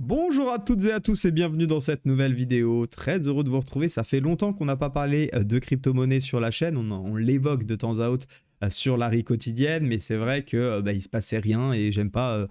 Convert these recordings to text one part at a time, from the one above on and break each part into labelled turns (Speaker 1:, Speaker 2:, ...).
Speaker 1: Bonjour à toutes et à tous et bienvenue dans cette nouvelle vidéo. Très heureux de vous retrouver. Ça fait longtemps qu'on n'a pas parlé de crypto-monnaie sur la chaîne. On l'évoque de temps à autre sur la vie quotidienne, mais c'est vrai que il se passait rien et j'aime pas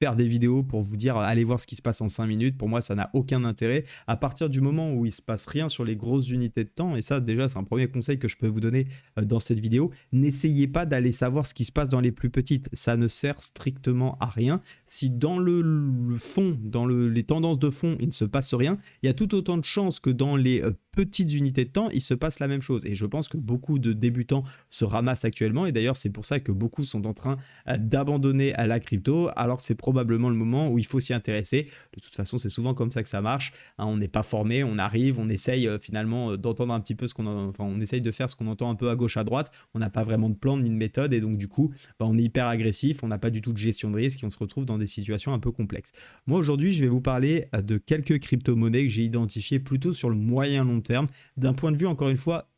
Speaker 1: faire des vidéos pour vous dire allez voir ce qui se passe en 5 minutes. Pour moi, ça n'a aucun intérêt. À partir du moment où il se passe rien sur les grosses unités de temps, et ça déjà c'est un premier conseil que je peux vous donner dans cette vidéo, n'essayez pas d'aller savoir ce qui se passe dans les plus petites. Ça ne sert strictement à rien. Si dans le fond, dans les tendances de fond, il ne se passe rien, il y a tout autant de chances que dans les petites unités de temps, il se passe la même chose. Et je pense que beaucoup de débutants se ramassent actuellement. Et d'ailleurs, c'est pour ça que beaucoup sont en train d'abandonner à la crypto, alors que c'est probablement le moment où il faut s'y intéresser. De toute façon, c'est souvent comme ça que ça marche. Hein, on n'est pas formé, on arrive, on essaye finalement d'entendre un petit peu on essaye de faire ce qu'on entend un peu à gauche, à droite. On n'a pas vraiment de plan ni de méthode. Et donc, du coup, on est hyper agressif, on n'a pas du tout de gestion de risque et on se retrouve dans des situations un peu complexes. Moi, aujourd'hui, je vais vous parler de quelques crypto-monnaies que j'ai identifiées plutôt sur le moyen long terme, d'un point de vue, encore une fois,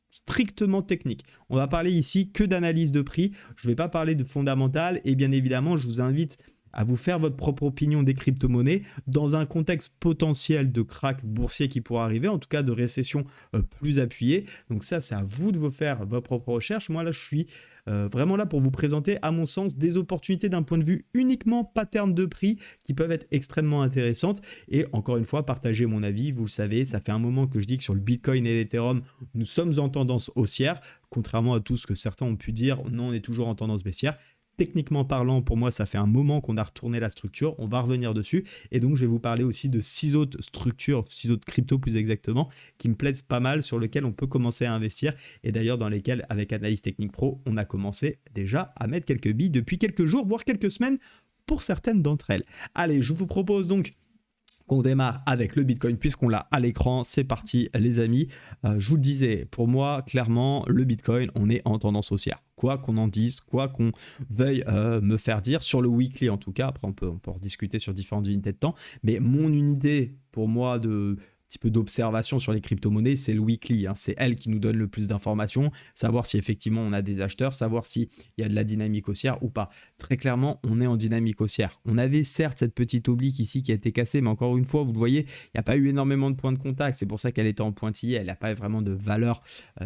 Speaker 1: strictement technique. On va parler ici que d'analyse de prix, je ne vais pas parler de fondamental et bien évidemment, je vous invite à vous faire votre propre opinion des crypto-monnaies dans un contexte potentiel de krach boursier qui pourra arriver, en tout cas de récession plus appuyée. Donc ça, c'est à vous de vous faire votre propre recherche. Moi, là, je suis vraiment là pour vous présenter, à mon sens, des opportunités d'un point de vue uniquement pattern de prix qui peuvent être extrêmement intéressantes. Et encore une fois, partager mon avis. Vous le savez, ça fait un moment que je dis que sur le Bitcoin et l'Ethereum, nous sommes en tendance haussière. Contrairement à tout ce que certains ont pu dire, non, on est toujours en tendance baissière. Techniquement parlant, pour moi, ça fait un moment qu'on a retourné la structure. On va revenir dessus. Et donc, je vais vous parler aussi de 6 autres structures, 6 autres cryptos plus exactement, qui me plaisent pas mal, sur lesquelles on peut commencer à investir. Et d'ailleurs, dans lesquelles, avec Analyse Technique Pro, on a commencé déjà à mettre quelques billes depuis quelques jours, voire quelques semaines, pour certaines d'entre elles. Allez, je vous propose donc qu'on démarre avec le Bitcoin puisqu'on l'a à l'écran. C'est parti les amis. Je vous le disais, pour moi, clairement, le Bitcoin, on est en tendance haussière. Quoi qu'on en dise, quoi qu'on veuille me faire dire, sur le weekly en tout cas, après on peut rediscuter sur différentes unités de temps, mais mon unité pour moi de petit peu d'observation sur les crypto-monnaies, c'est le weekly, hein. C'est elle qui nous donne le plus d'informations, savoir si effectivement on a des acheteurs, savoir s'il y a de la dynamique haussière ou pas. Très clairement, on est en dynamique haussière. On avait certes cette petite oblique ici qui a été cassée, mais encore une fois, vous le voyez, il n'y a pas eu énormément de points de contact, c'est pour ça qu'elle était en pointillé, elle n'a pas vraiment de valeur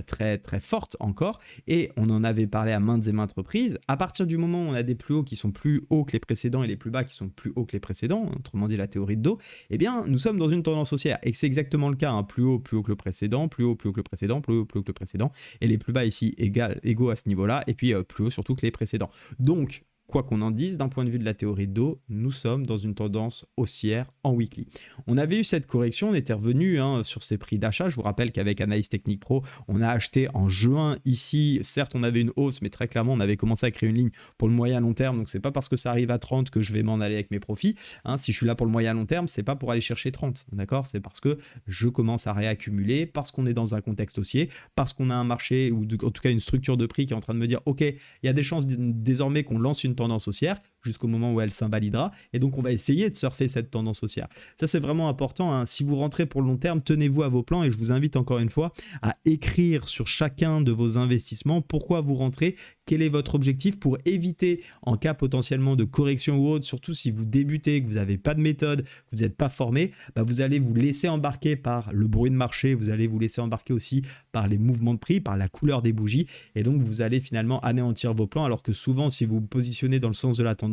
Speaker 1: très très forte encore, et on en avait parlé à maintes et maintes reprises. À partir du moment où on a des plus hauts qui sont plus hauts que les précédents et les plus bas qui sont plus hauts que les précédents, autrement dit la théorie de dos, eh bien nous sommes dans une tendance haussière, et c'est exactement le cas, hein. Plus haut que le précédent, plus haut que le précédent, plus haut que le précédent, et les plus bas ici égaux à ce niveau-là, et puis plus haut surtout que les précédents. Donc, quoi qu'on en dise, d'un point de vue de la théorie de dos, nous sommes dans une tendance haussière en weekly. On avait eu cette correction, on était revenu sur ces prix d'achat. Je vous rappelle qu'avec Analyse Technique Pro, on a acheté en juin ici. Certes, on avait une hausse, mais très clairement, on avait commencé à créer une ligne pour le moyen long terme. Donc, c'est pas parce que ça arrive à 30 que je vais m'en aller avec mes profits. Hein, si je suis là pour le moyen long terme, c'est pas pour aller chercher 30. D'accord? C'est parce que je commence à réaccumuler, parce qu'on est dans un contexte haussier, parce qu'on a un marché ou en tout cas une structure de prix qui est en train de me dire, OK, il y a des chances désormais qu'on lance une tendance haussière jusqu'au moment où elle s'invalidera, et donc on va essayer de surfer cette tendance haussière. Ça, c'est vraiment important, hein. Si vous rentrez pour le long terme, tenez-vous à vos plans, et je vous invite encore une fois à écrire sur chacun de vos investissements pourquoi vous rentrez, quel est votre objectif pour éviter en cas potentiellement de correction ou autre, surtout si vous débutez, que vous n'avez pas de méthode, que vous n'êtes pas formé, vous allez vous laisser embarquer par le bruit de marché, vous allez vous laisser embarquer aussi par les mouvements de prix, par la couleur des bougies, et donc vous allez finalement anéantir vos plans, alors que souvent si vous vous positionnez dans le sens de la tendance,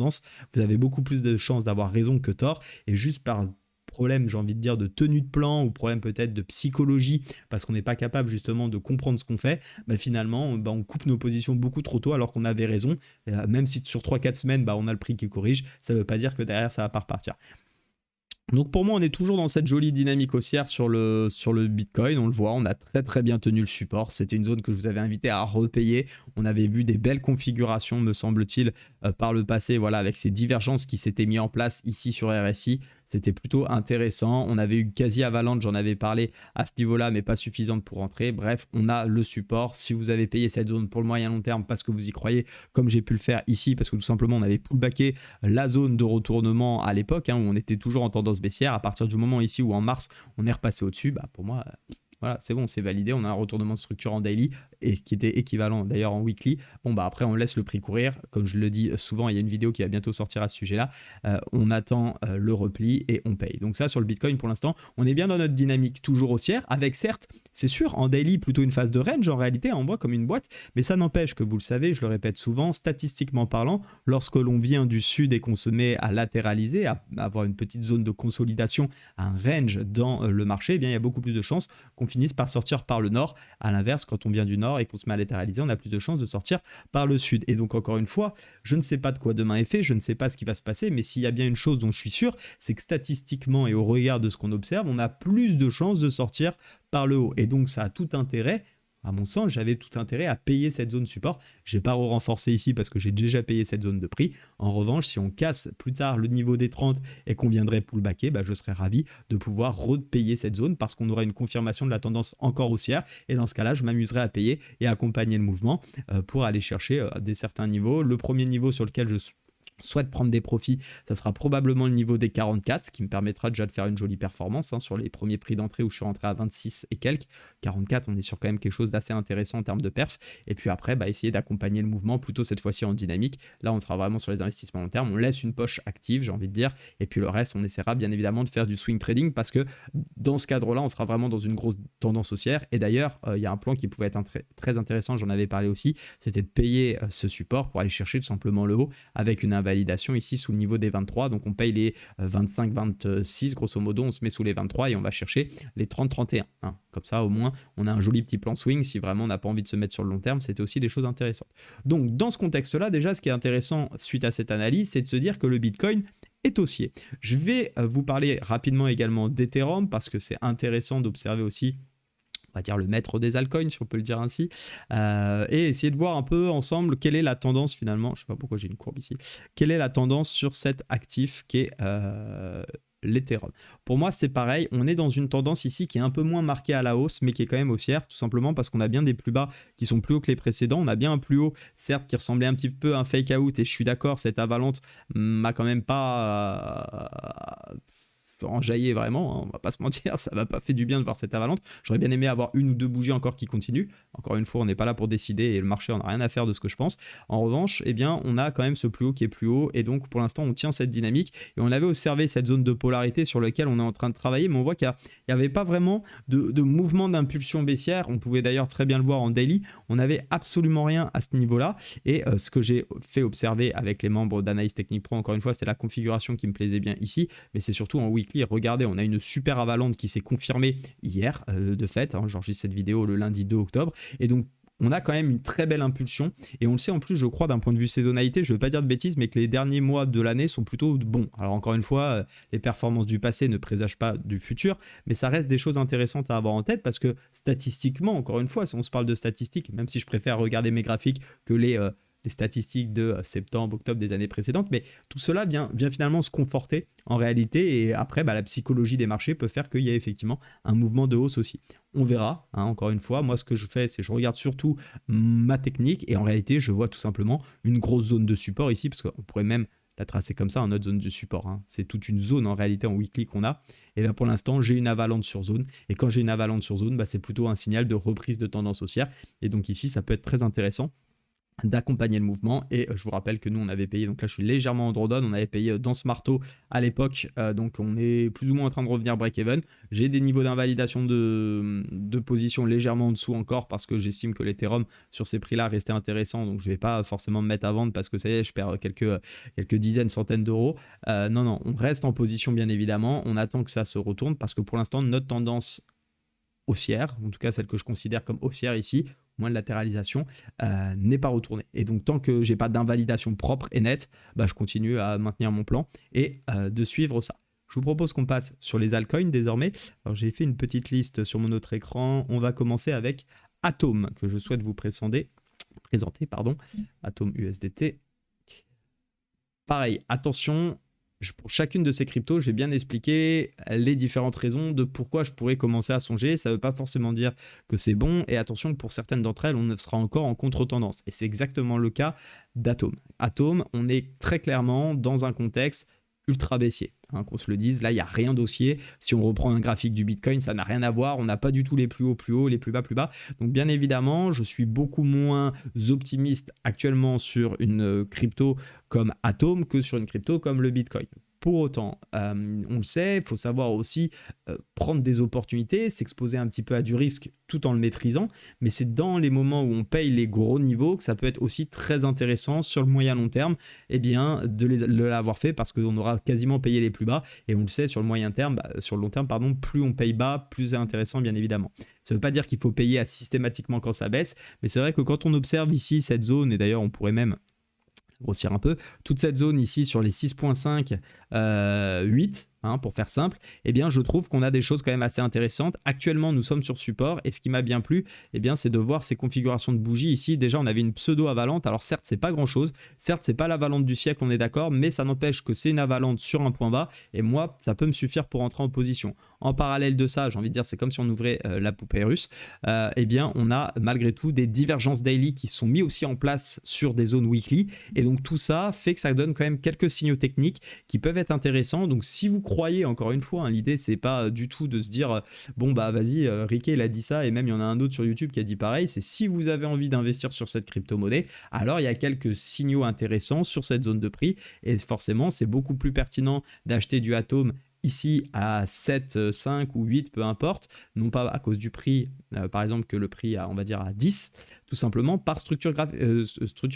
Speaker 1: vous avez beaucoup plus de chances d'avoir raison que tort, et juste par problème, j'ai envie de dire, de tenue de plan ou problème peut-être de psychologie parce qu'on n'est pas capable justement de comprendre ce qu'on fait, finalement on coupe nos positions beaucoup trop tôt alors qu'on avait raison. Même si sur 3-4 semaines on a le prix qui corrige, ça ne veut pas dire que derrière ça va pas repartir. Donc pour moi, on est toujours dans cette jolie dynamique haussière sur le Bitcoin. On le voit, on a très très bien tenu le support. C'était une zone que je vous avais invité à repayer. On avait vu des belles configurations, me semble-t-il, par le passé, voilà, avec ces divergences qui s'étaient mis en place ici sur RSI. C'était plutôt intéressant. On avait eu quasi avalanche, j'en avais parlé à ce niveau-là, mais pas suffisante pour rentrer. Bref, on a le support. Si vous avez payé cette zone pour le moyen long terme parce que vous y croyez, comme j'ai pu le faire ici, parce que tout simplement on avait pullbacké la zone de retournement à l'époque, où on était toujours en tendance baissière. À partir du moment ici où en mars on est repassé au-dessus, pour moi voilà, c'est bon, c'est validé, on a un retournement de structure en daily et qui était équivalent d'ailleurs en weekly. Bon, bah après, on laisse le prix courir. Comme je le dis souvent, il y a une vidéo qui va bientôt sortir à ce sujet-là. On attend le repli et on paye. Donc ça, sur le Bitcoin, pour l'instant, on est bien dans notre dynamique toujours haussière, avec certes, c'est sûr, en daily, plutôt une phase de range en réalité, on voit comme une boîte, mais ça n'empêche que, vous le savez, je le répète souvent, statistiquement parlant, lorsque l'on vient du sud et qu'on se met à latéraliser, à avoir une petite zone de consolidation, un range dans le marché, eh bien, il y a beaucoup plus de chances qu'on finisse par sortir par le nord. À l'inverse, quand on vient du nord et qu'on se met à latéraliser, on a plus de chances de sortir par le sud. Et donc, encore une fois, je ne sais pas de quoi demain est fait, je ne sais pas ce qui va se passer, mais s'il y a bien une chose dont je suis sûr, c'est que statistiquement et au regard de ce qu'on observe, on a plus de chances de sortir par le haut. Et donc, ça a tout intérêt. À mon sens, j'avais tout intérêt à payer cette zone support. Je n'ai pas renforcé ici parce que j'ai déjà payé cette zone de prix. En revanche, si on casse plus tard le niveau des 30 et qu'on viendrait pullbacker, bah, je serais ravi de pouvoir repayer cette zone parce qu'on aura une confirmation de la tendance encore haussière. Et dans ce cas-là, je m'amuserai à payer et accompagner le mouvement pour aller chercher des certains niveaux. Le premier niveau sur lequel je souhaite prendre des profits, ça sera probablement le niveau des 44, ce qui me permettra déjà de faire une jolie performance sur les premiers prix d'entrée où je suis rentré à 26 et quelques. 44, on est sur quand même quelque chose d'assez intéressant en termes de perf. Et puis après, essayer d'accompagner le mouvement plutôt cette fois-ci en dynamique. Là, on sera vraiment sur les investissements long terme. On laisse une poche active, j'ai envie de dire. Et puis le reste, on essaiera bien évidemment de faire du swing trading parce que dans ce cadre-là, on sera vraiment dans une grosse tendance haussière. Et d'ailleurs, il y a un plan qui pouvait être très intéressant, j'en avais parlé aussi, c'était de payer ce support pour aller chercher tout simplement le haut avec une validation ici sous le niveau des 23, donc on paye les 25-26 grosso modo, on se met sous les 23 et on va chercher les 30-31, comme ça au moins on a un joli petit plan swing si vraiment on n'a pas envie de se mettre sur le long terme. C'était aussi des choses intéressantes. Donc dans ce contexte là, déjà ce qui est intéressant suite à cette analyse, c'est de se dire que le Bitcoin est haussier. Je vais vous parler rapidement également d'Ethereum parce que c'est intéressant d'observer aussi, on va dire, le maître des altcoins, si on peut le dire ainsi, et essayer de voir un peu ensemble quelle est la tendance finalement, je ne sais pas pourquoi j'ai une courbe ici, quelle est la tendance sur cet actif qui est l'Ethereum. Pour moi, c'est pareil, on est dans une tendance ici qui est un peu moins marquée à la hausse, mais qui est quand même haussière, tout simplement parce qu'on a bien des plus bas qui sont plus hauts que les précédents, on a bien un plus haut, certes, qui ressemblait un petit peu à un fake out, et je suis d'accord, cette avalante m'a quand même pas... enjaillé vraiment, on va pas se mentir, ça m'a pas fait du bien de voir cette avalante. J'aurais bien aimé avoir une ou deux bougies encore qui continuent. Encore une fois, on n'est pas là pour décider et le marché on a rien à faire de ce que je pense. En revanche, eh bien, on a quand même ce plus haut qui est plus haut et donc pour l'instant on tient cette dynamique et on avait observé cette zone de polarité sur laquelle on est en train de travailler, mais on voit qu'il n'y avait pas vraiment de mouvement d'impulsion baissière. On pouvait d'ailleurs très bien le voir en daily, on n'avait absolument rien à ce niveau-là et ce que j'ai fait observer avec les membres d'Analyse Technique Pro, encore une fois, c'était la configuration qui me plaisait bien ici, mais c'est surtout en weekly. Regardez, on a une super avalante qui s'est confirmée hier, de fait, j'enregistre cette vidéo le lundi 2 octobre, et donc on a quand même une très belle impulsion, et on le sait en plus, je crois, d'un point de vue saisonnalité, je ne veux pas dire de bêtises, mais que les derniers mois de l'année sont plutôt bons. Alors encore une fois, les performances du passé ne présagent pas du futur, mais ça reste des choses intéressantes à avoir en tête, parce que statistiquement, encore une fois, si on se parle de statistiques, même si je préfère regarder mes graphiques que les statistiques de septembre, octobre des années précédentes, mais tout cela vient finalement se conforter en réalité, et après la psychologie des marchés peut faire qu'il y a effectivement un mouvement de hausse aussi. On verra, encore une fois, moi ce que je fais, c'est que je regarde surtout ma technique, et en réalité je vois tout simplement une grosse zone de support ici, parce qu'on pourrait même la tracer comme ça, notre zone de support, c'est toute une zone en réalité en weekly qu'on a, et bien pour l'instant j'ai une avalante sur zone, et quand j'ai une avalante sur zone, c'est plutôt un signal de reprise de tendance haussière, et donc ici ça peut être très intéressant d'accompagner le mouvement. Et je vous rappelle que nous on avait payé, donc là je suis légèrement en drawdown, on avait payé dans ce marteau à l'époque, donc on est plus ou moins en train de revenir break-even. J'ai des niveaux d'invalidation de position légèrement en dessous encore parce que j'estime que l'Ethereum sur ces prix là restait intéressant, donc je vais pas forcément me mettre à vendre parce que ça y est, je perds quelques dizaines, centaines d'euros. Non, on reste en position bien évidemment, on attend que ça se retourne parce que pour l'instant notre tendance haussière, en tout cas celle que je considère comme haussière ici, moins de latéralisation, n'est pas retournée. Et donc tant que j'ai pas d'invalidation propre et nette, je continue à maintenir mon plan et de suivre ça. Je vous propose qu'on passe sur les altcoins désormais. Alors j'ai fait une petite liste sur mon autre écran. On va commencer avec Atom, que je souhaite vous présenter. Atom USDT. Pareil, attention, pour chacune de ces cryptos, j'ai bien expliqué les différentes raisons de pourquoi je pourrais commencer à songer. Ça ne veut pas forcément dire que c'est bon. Et attention que pour certaines d'entre elles, on sera encore en contre-tendance. Et c'est exactement le cas d'Atom. Atom, on est très clairement dans un contexte ultra baissier, hein, qu'on se le dise. Là, il n'y a rien d'haussier. Si on reprend un graphique du Bitcoin, ça n'a rien à voir. On n'a pas du tout les plus hauts, les plus bas plus bas. Donc bien évidemment, je suis beaucoup moins optimiste actuellement sur une crypto comme Atom que sur une crypto comme le Bitcoin. Pour autant, on le sait, il faut savoir aussi prendre des opportunités, s'exposer un petit peu à du risque tout en le maîtrisant, mais c'est dans les moments où on paye les gros niveaux que ça peut être aussi très intéressant sur le moyen long terme, eh bien, de l'avoir fait parce qu'on aura quasiment payé les plus bas, et on le sait, sur le moyen terme, sur le long terme, pardon, plus on paye bas, plus c'est intéressant bien évidemment. Ça ne veut pas dire qu'il faut payer systématiquement quand ça baisse, mais c'est vrai que quand on observe ici cette zone, et d'ailleurs on pourrait même grossir un peu, toute cette zone ici sur les 6.5, 8, hein, pour faire simple, eh bien je trouve qu'on a des choses quand même assez intéressantes. Actuellement, nous sommes sur support et ce qui m'a bien plu, eh bien c'est de voir ces configurations de bougies ici. Déjà, on avait une pseudo-avalante. Alors certes, c'est pas grand-chose. Certes, c'est pas l'avalante du siècle, on est d'accord, mais ça n'empêche que c'est une avalante sur un point bas et moi, ça peut me suffire pour entrer en position. En parallèle de ça, j'ai envie de dire, c'est comme si on ouvrait la poupée russe. Eh bien, on a malgré tout des divergences daily qui sont mis aussi en place sur des zones weekly et donc tout ça fait que ça donne quand même quelques signaux techniques qui peuvent être intéressants. Donc si vous croyez, encore une fois, hein, l'idée c'est pas du tout de se dire bon bah vas-y, Ricky il a dit ça et même il y en a un autre sur YouTube qui a dit pareil. C'est si vous avez envie d'investir sur cette crypto-monnaie, alors il y a quelques signaux intéressants sur cette zone de prix et forcément c'est beaucoup plus pertinent d'acheter du Atom ici à 7, 5 ou 8, peu importe, non pas à cause du prix, par exemple, que le prix, on va dire, à 10, tout simplement par structure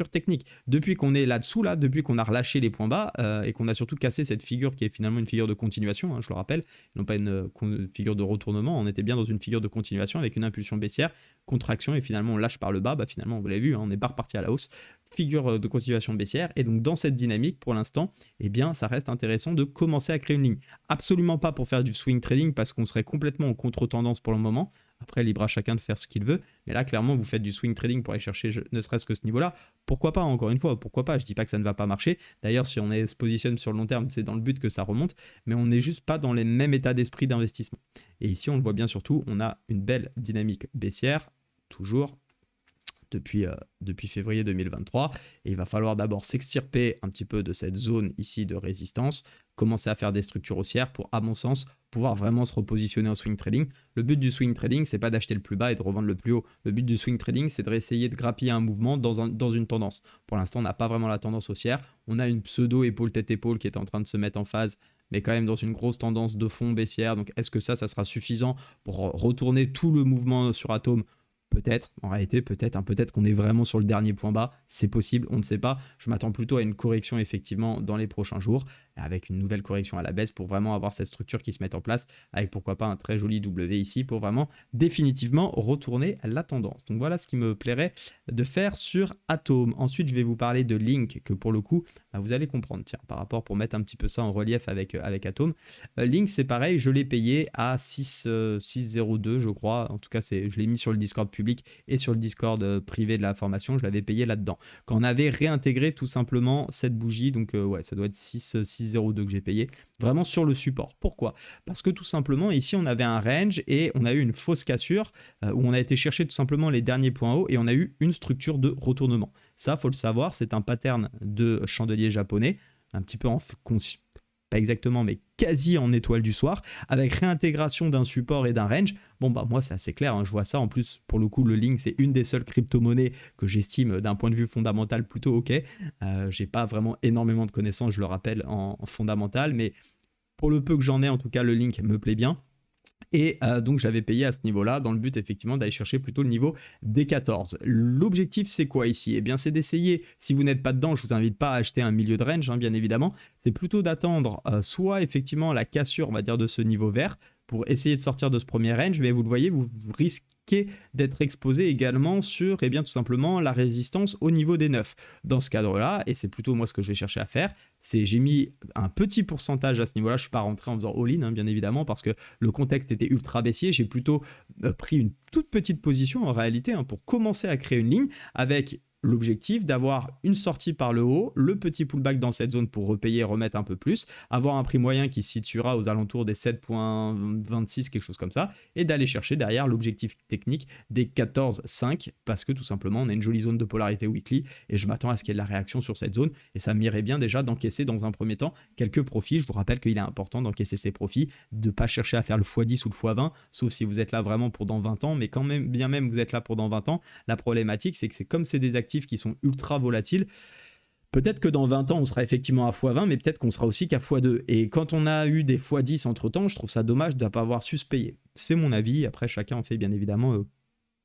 Speaker 1: technique. Depuis qu'on est là-dessous, depuis qu'on a relâché les points bas et qu'on a surtout cassé cette figure qui est finalement une figure de continuation, hein, je le rappelle, non pas une figure de retournement, on était bien dans une figure de continuation avec une impulsion baissière, contraction et finalement on lâche par le bas, bah finalement vous l'avez vu, hein, on n'est pas reparti à la hausse, figure de continuation baissière et donc dans cette dynamique pour l'instant, eh bien ça reste intéressant de commencer à créer une ligne. Absolument pas pour faire du swing trading parce qu'on serait complètement en contre-tendance pour le moment. Après, libre à chacun de faire ce qu'il veut. Mais là, clairement, vous faites du swing trading pour aller chercher ne serait-ce que ce niveau-là. Pourquoi pas, encore une fois, pourquoi pas? Je ne dis pas que ça ne va pas marcher. D'ailleurs, si on se positionne sur le long terme, c'est dans le but que ça remonte. Mais on n'est juste pas dans les mêmes états d'esprit d'investissement. Et ici, on le voit bien surtout, on a une belle dynamique baissière, toujours depuis février 2023 et il va falloir d'abord s'extirper un petit peu de cette zone ici de résistance, commencer à faire des structures haussières pour, à mon sens, pouvoir vraiment se repositionner en swing trading. Le but du swing trading, c'est pas d'acheter le plus bas et de revendre le plus haut. Le but du swing trading, c'est d'essayer de grappiller un mouvement dans une tendance. Pour l'instant, on n'a pas vraiment la tendance haussière. On a une pseudo épaule tête épaule qui est en train de se mettre en phase, mais quand même dans une grosse tendance de fond baissière. Donc est-ce que ça sera suffisant pour retourner tout le mouvement sur Atom? Peut-être, en réalité, peut-être qu'on est vraiment sur le dernier point bas, c'est possible, on ne sait pas. Je m'attends plutôt à une correction effectivement dans les prochains jours, avec une nouvelle correction à la baisse pour vraiment avoir cette structure qui se mette en place, avec pourquoi pas un très joli W ici pour vraiment définitivement retourner la tendance. Donc voilà ce qui me plairait de faire sur Atom. Ensuite, je vais vous parler de Link, que pour le coup, vous allez comprendre, tiens, par rapport pour mettre un petit peu ça en relief avec Atom. Link, c'est pareil, je l'ai payé à 6,02 je crois, en tout cas je l'ai mis sur le Discord public et sur le Discord privé de la formation, je l'avais payé là-dedans. Quand on avait réintégré tout simplement cette bougie, donc ouais, ça doit être 6,02 que j'ai payé, vraiment sur le support. Pourquoi? Parce que tout simplement, ici, on avait un range et on a eu une fausse cassure où on a été chercher tout simplement les derniers points hauts et on a eu une structure de retournement. Ça, faut le savoir, c'est un pattern de chandelier japonais, un petit peu pas exactement, mais quasi en étoile du soir, avec réintégration d'un support et d'un range. Bon, bah moi, c'est assez clair, hein, je vois ça. En plus, pour le coup, le Link, c'est une des seules crypto-monnaies que j'estime d'un point de vue fondamental plutôt OK. J'ai pas vraiment énormément de connaissances, je le rappelle, en fondamental, mais pour le peu que j'en ai, en tout cas, le Link me plaît bien. Et donc j'avais payé à ce niveau-là dans le but effectivement d'aller chercher plutôt le niveau des 14. L'objectif c'est quoi ici? Eh bien c'est d'essayer, si vous n'êtes pas dedans, je vous invite pas à acheter un milieu de range, hein, bien évidemment, c'est plutôt d'attendre soit effectivement la cassure on va dire de ce niveau vert pour essayer de sortir de ce premier range, mais vous le voyez, vous risquez d'être exposé également sur tout simplement la résistance au niveau des 9. Dans ce cadre-là, et c'est plutôt moi ce que je vais chercher à faire, c'est j'ai mis un petit pourcentage à ce niveau-là, je ne suis pas rentré en faisant all-in, hein, bien évidemment, parce que le contexte était ultra baissier, j'ai plutôt pris une toute petite position en réalité hein, pour commencer à créer une ligne avec l'objectif d'avoir une sortie par le haut, le petit pullback dans cette zone pour repayer et remettre un peu plus, avoir un prix moyen qui se situera aux alentours des 7,26, quelque chose comme ça, et d'aller chercher derrière l'objectif technique des 14,5 parce que tout simplement on a une jolie zone de polarité weekly et je m'attends à ce qu'il y ait de la réaction sur cette zone et ça m'irait bien déjà d'encaisser dans un premier temps quelques profits. Je vous rappelle qu'il est important d'encaisser ces profits, de ne pas chercher à faire le x10 ou le x20, sauf si vous êtes là vraiment pour dans 20 ans, mais quand même, bien même vous êtes là pour dans 20 ans, la problématique c'est que c'est comme c'est des actifs qui sont ultra volatiles. Peut-être que dans 20 ans, on sera effectivement à x20, mais peut-être qu'on sera aussi qu'à x2. Et quand on a eu des x10 entre-temps, je trouve ça dommage de ne pas avoir su se payer. C'est mon avis. Après, chacun en fait bien évidemment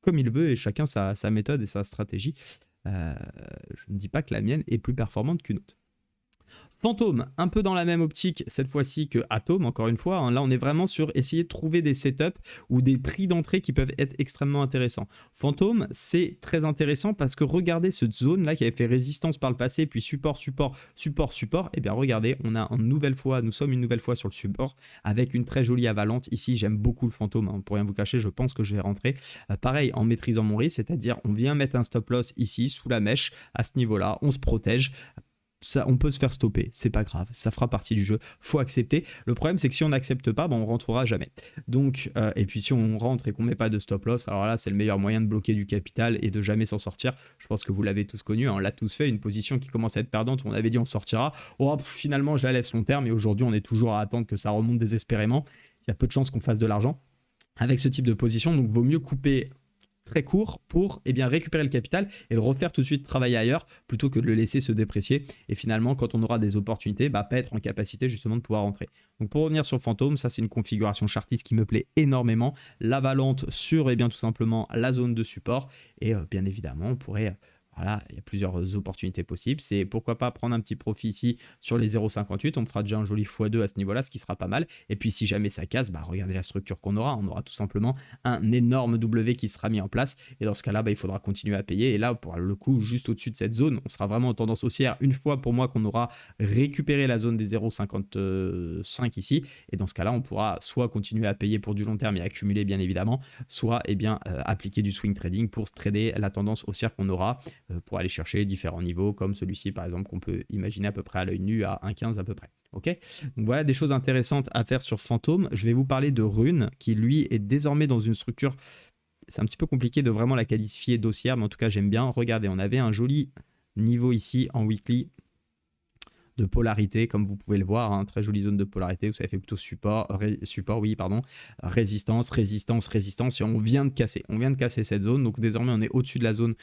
Speaker 1: comme il veut et chacun sa méthode et sa stratégie. Je ne dis pas que la mienne est plus performante qu'une autre. Fantôme, un peu dans la même optique cette fois-ci que Atom, encore une fois. Hein, là, on est vraiment sur essayer de trouver des setups ou des prix d'entrée qui peuvent être extrêmement intéressants. Fantôme, c'est très intéressant parce que regardez cette zone-là qui avait fait résistance par le passé, puis support, support, support, support. Et bien regardez, on a nous sommes une nouvelle fois sur le support avec une très jolie avalante. Ici, j'aime beaucoup le Fantôme. Hein, pour rien vous cacher, je pense que je vais rentrer. Pareil, en maîtrisant mon risque, c'est-à-dire on vient mettre un stop loss ici, sous la mèche, à ce niveau-là. On se protège. Ça, on peut se faire stopper, c'est pas grave, ça fera partie du jeu, faut accepter. Le problème c'est que si on n'accepte pas, on rentrera jamais. Donc, et puis si on rentre et qu'on met pas de stop loss, alors là c'est le meilleur moyen de bloquer du capital et de jamais s'en sortir. Je pense que vous l'avez tous connu, hein, on l'a tous fait, une position qui commence à être perdante, où on avait dit on sortira, finalement je la laisse long terme et aujourd'hui on est toujours à attendre que ça remonte désespérément. Il y a peu de chances qu'on fasse de l'argent avec ce type de position, donc vaut mieux couper très court pour récupérer le capital et le refaire tout de suite travailler ailleurs plutôt que de le laisser se déprécier et finalement quand on aura des opportunités pas être en capacité justement de pouvoir rentrer. Donc pour revenir sur Fantôme, ça c'est une configuration chartiste qui me plaît énormément, l'avalante sur tout simplement la zone de support et bien évidemment on pourrait voilà, il y a plusieurs opportunités possibles. C'est pourquoi pas prendre un petit profit ici sur les 0,58. On me fera déjà un joli x2 à ce niveau-là, ce qui sera pas mal. Et puis si jamais ça casse, regardez la structure qu'on aura. On aura tout simplement un énorme W qui sera mis en place. Et dans ce cas-là, il faudra continuer à payer. Et là, pour le coup, juste au-dessus de cette zone, on sera vraiment en tendance haussière une fois pour moi qu'on aura récupéré la zone des 0,55 ici. Et dans ce cas-là, on pourra soit continuer à payer pour du long terme et accumuler bien évidemment, soit appliquer du swing trading pour trader la tendance haussière qu'on aura. Pour aller chercher différents niveaux comme celui-ci par exemple qu'on peut imaginer à peu près à l'œil nu à 1,15 à peu près. Ok, donc voilà des choses intéressantes à faire sur Fantôme. Je vais vous parler de Rune qui lui est désormais dans une structure, c'est un petit peu compliqué de vraiment la qualifier d'haussière mais en tout cas j'aime bien. Regardez, on avait un joli niveau ici en weekly de polarité comme vous pouvez le voir, hein, très jolie zone de polarité où ça fait plutôt support, résistance, résistance, résistance et on vient de casser cette zone. Donc désormais on est au-dessus de la zone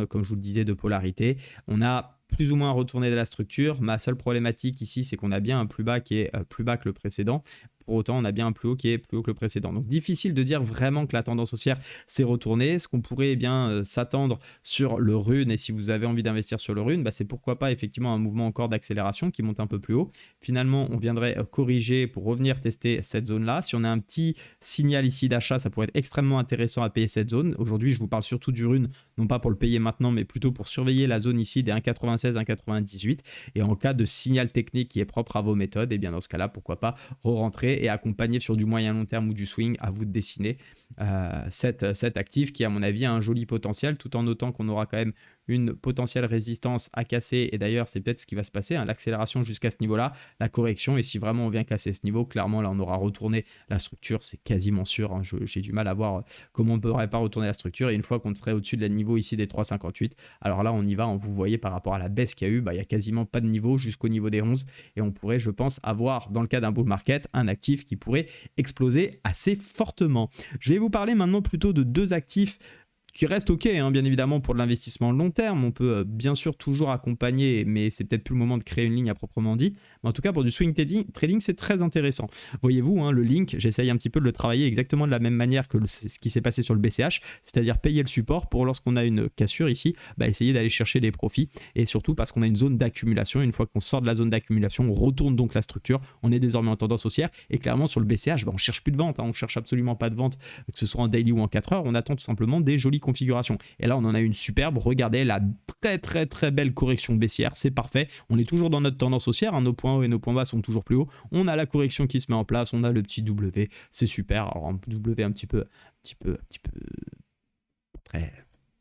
Speaker 1: comme je vous le disais de polarité. On a plus ou moins retourné de la structure. Ma seule problématique ici c'est qu'on a bien un plus bas qui est plus bas que le précédent. Pour autant, on a bien un plus haut qui est plus haut que le précédent. Donc, difficile de dire vraiment que la tendance haussière s'est retournée. Ce qu'on pourrait s'attendre sur le Rune, et si vous avez envie d'investir sur le Rune, c'est pourquoi pas effectivement un mouvement encore d'accélération qui monte un peu plus haut. Finalement, on viendrait corriger pour revenir tester cette zone-là. Si on a un petit signal ici d'achat, ça pourrait être extrêmement intéressant à payer cette zone. Aujourd'hui, je vous parle surtout du Rune, non pas pour le payer maintenant, mais plutôt pour surveiller la zone ici des 1,96, 1,98. Et en cas de signal technique qui est propre à vos méthodes, et bien dans ce cas-là, pourquoi pas re-rentrer et accompagner sur du moyen long terme ou du swing, à vous de dessiner cet actif qui à mon avis a un joli potentiel, tout en notant qu'on aura quand même une potentielle résistance à casser et d'ailleurs c'est peut-être ce qui va se passer, hein, l'accélération jusqu'à ce niveau là, la correction et si vraiment on vient casser ce niveau, clairement là on aura retourné la structure, c'est quasiment sûr, hein, j'ai du mal à voir comment on ne pourrait pas retourner la structure et une fois qu'on serait au-dessus de la niveau ici des 3,58, alors là on y va, vous voyez par rapport à la baisse qu'il y a eu, il y a quasiment pas de niveau jusqu'au niveau des 11 et on pourrait je pense avoir dans le cas d'un bull market un actif qui pourrait exploser assez fortement. Je vais vous parler maintenant plutôt de deux actifs qui reste ok, hein, bien évidemment pour de l'investissement long terme, on peut bien sûr toujours accompagner, mais c'est peut-être plus le moment de créer une ligne à proprement dit, mais en tout cas pour du swing trading c'est très intéressant. Voyez-vous, hein, le link, j'essaye un petit peu de le travailler exactement de la même manière que ce qui s'est passé sur le BCH, c'est-à-dire payer le support pour lorsqu'on a une cassure ici, essayer d'aller chercher des profits, et surtout parce qu'on a une zone d'accumulation, une fois qu'on sort de la zone d'accumulation, on retourne donc la structure, on est désormais en tendance haussière, et clairement sur le BCH, on cherche plus de vente, hein, on cherche absolument pas de vente, que ce soit en daily ou en 4 heures, on attend tout simplement des jolies configuration. Et là, on en a une superbe. Regardez la très belle correction baissière. C'est parfait. On est toujours dans notre tendance haussière. Hein. Nos points hauts et nos points bas sont toujours plus hauts. On a la correction qui se met en place. On a le petit W. C'est super. Alors, un W un petit peu très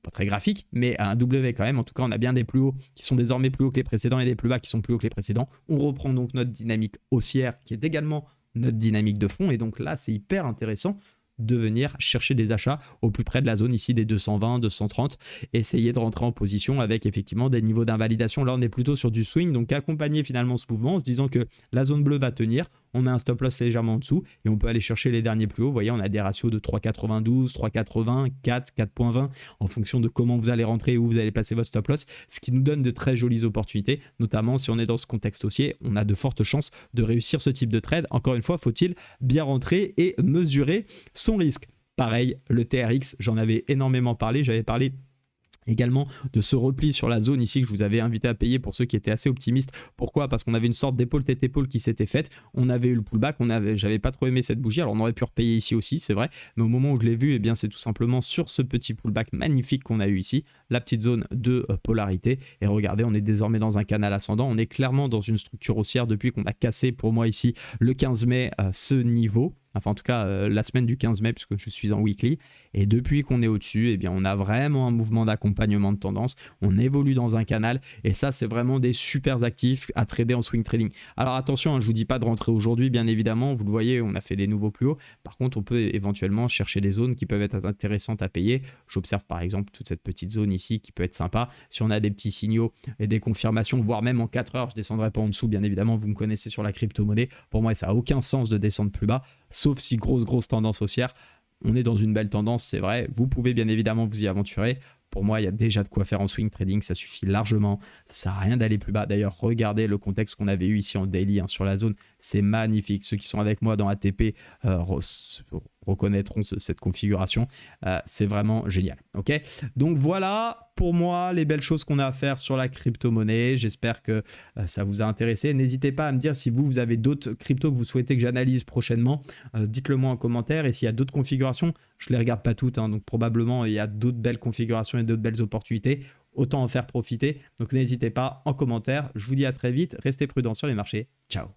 Speaker 1: pas très graphique, mais un W quand même. En tout cas, on a bien des plus hauts qui sont désormais plus hauts que les précédents et des plus bas qui sont plus hauts que les précédents. On reprend donc notre dynamique haussière qui est également notre dynamique de fond. Et donc là, c'est hyper intéressant de venir chercher des achats au plus près de la zone ici des 220, 230, essayer de rentrer en position avec effectivement des niveaux d'invalidation. Là, on est plutôt sur du swing, donc accompagner finalement ce mouvement en se disant que la zone bleue va tenir, on met un stop loss légèrement en dessous et on peut aller chercher les derniers plus hauts. Vous voyez, on a des ratios de 3,92, 3,80, 4, 4,20 en fonction de comment vous allez rentrer et où vous allez placer votre stop loss, ce qui nous donne de très jolies opportunités, notamment si on est dans ce contexte haussier, on a de fortes chances de réussir ce type de trade. Encore une fois, faut-il bien rentrer et mesurer son risque. Pareil, le TRX, j'en avais énormément parlé, j'avais parlé également de ce repli sur la zone ici que je vous avais invité à payer pour ceux qui étaient assez optimistes. Pourquoi? Parce qu'on avait une sorte d'épaule tête épaule qui s'était faite, on avait eu le pullback, j'avais pas trop aimé cette bougie, alors on aurait pu repayer ici aussi, c'est vrai, mais au moment où je l'ai vu, eh bien c'est tout simplement sur ce petit pullback magnifique qu'on a eu ici, la petite zone de polarité, et regardez, on est désormais dans un canal ascendant, on est clairement dans une structure haussière depuis qu'on a cassé pour moi ici le 15 mai ce niveau. Enfin, en tout cas, la semaine du 15 mai, puisque je suis en weekly. Et depuis qu'on est au-dessus, eh bien, on a vraiment un mouvement d'accompagnement de tendance. On évolue dans un canal. Et ça, c'est vraiment des super actifs à trader en swing trading. Alors attention, hein, je ne vous dis pas de rentrer aujourd'hui, bien évidemment. Vous le voyez, on a fait des nouveaux plus hauts. Par contre, on peut éventuellement chercher des zones qui peuvent être intéressantes à payer. J'observe par exemple toute cette petite zone ici qui peut être sympa. Si on a des petits signaux et des confirmations, voire même en 4 heures, je ne descendrai pas en dessous, bien évidemment. Vous me connaissez sur la crypto-monnaie. Pour moi, ça n'a aucun sens de descendre plus bas. Sauf si grosse tendance haussière, on est dans une belle tendance, c'est vrai. Vous pouvez bien évidemment vous y aventurer. Pour moi, il y a déjà de quoi faire en swing trading, ça suffit largement. Ça sert à rien d'aller plus bas. D'ailleurs, regardez le contexte qu'on avait eu ici en daily sur la zone. C'est magnifique. Ceux qui sont avec moi dans ATP reconnaîtront cette configuration. C'est vraiment génial. Ok, donc voilà pour moi les belles choses qu'on a à faire sur la crypto-monnaie. J'espère que ça vous a intéressé. N'hésitez pas à me dire si vous avez d'autres cryptos que vous souhaitez que j'analyse prochainement. Dites-le moi en commentaire. Et s'il y a d'autres configurations, je ne les regarde pas toutes. Donc probablement il y a d'autres belles configurations et d'autres belles opportunités. Autant en faire profiter. Donc n'hésitez pas en commentaire. Je vous dis à très vite. Restez prudents sur les marchés. Ciao.